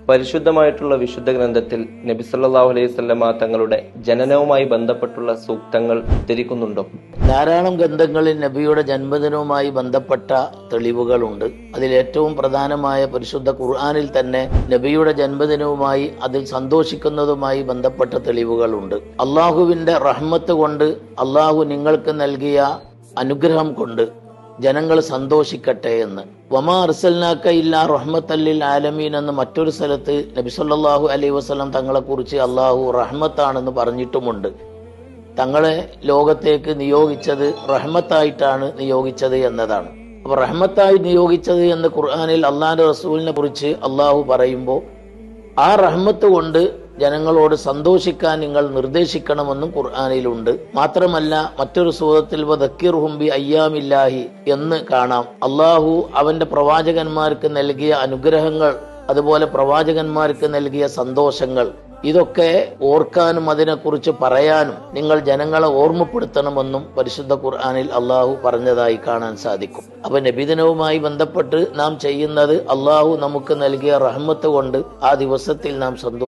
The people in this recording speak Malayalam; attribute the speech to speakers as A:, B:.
A: പരിശുദ്ധമായിട്ടുള്ള വിശുദ്ധ ഗ്രന്ഥത്തിൽ നബി സല്ലല്ലാഹു അലൈഹി വസല്ലമ തങ്ങളുടെ ജനനവുമായി ബന്ധപ്പെട്ടുള്ള സൂക്തങ്ങൾ ഉദ്ധരിക്കുന്നുണ്ടോ?
B: ധാരാളം ഗ്രന്ഥങ്ങളിൽ നബിയുടെ ജന്മദിനവുമായി ബന്ധപ്പെട്ട തെളിവുകളുണ്ട്. അതിലേറ്റവും പ്രധാനമായ പരിശുദ്ധ ഖുർആനിൽ തന്നെ നബിയുടെ ജന്മദിനവുമായി അതിൽ സന്തോഷിക്കുന്നതുമായി ബന്ധപ്പെട്ട തെളിവുകളുണ്ട്. അള്ളാഹുവിന്റെ റഹ്മത്ത് കൊണ്ട്, അള്ളാഹു നിങ്ങൾക്ക് നൽകിയ അനുഗ്രഹം കൊണ്ട് ജനങ്ങൾ സന്തോഷിക്കട്ടെ എന്ന്. വമാ അർസൽനാക ഇല്ലാ റഹ്മത്തൽ ലിൽ ആലമീൻ എന്ന് മറ്റൊരു സ്ഥലത്ത് നബി സല്ലല്ലാഹു അലൈഹി വസല്ലം തങ്ങളെ കുറിച്ച് അള്ളാഹു റഹ്മത്താണെന്ന് പറഞ്ഞിട്ടുമുണ്ട്. തങ്ങളെ ലോകത്തേക്ക് നിയോഗിച്ചത് റഹ്മത്തായിട്ടാണ് നിയോഗിച്ചത് എന്നതാണ്. അപ്പൊ റഹ്മത്തായി നിയോഗിച്ചത് എന്ന് ഖുർആനിൽ അള്ളാഹിന്റെ റസൂലിനെ കുറിച്ച് അള്ളാഹു പറയുമ്പോൾ ആ റഹ്മത്ത് കൊണ്ട് ജനങ്ങളോട് സന്തോഷിക്കാൻ നിങ്ങൾ നിർദ്ദേശിക്കണമെന്നും ഖുർആനിലുണ്ട്. മാത്രമല്ല മറ്റൊരു സൂറത്തിൽ വദക്കിർഹും ബി അയ്യാമില്ലാഹി എന്ന് കാണാം. അള്ളാഹു അവന്റെ പ്രവാചകന്മാർക്ക് നൽകിയ അനുഗ്രഹങ്ങൾ, അതുപോലെ പ്രവാചകന്മാർക്ക് നൽകിയ സന്തോഷങ്ങൾ, ഇതൊക്കെ ഓർക്കാനും അതിനെക്കുറിച്ച് പറയാനും നിങ്ങൾ ജനങ്ങളെ ഓർമ്മപ്പെടുത്തണമെന്നും പരിശുദ്ധ ഖുർആനിൽ അള്ളാഹു പറഞ്ഞതായി കാണാൻ സാധിക്കും. അപ്പൊ നബിദിനവുമായി ബന്ധപ്പെട്ട് നാം ചെയ്യുന്നത് അള്ളാഹു നമുക്ക് നൽകിയ റഹ്മത്ത് കൊണ്ട് ആ ദിവസത്തിൽ നാം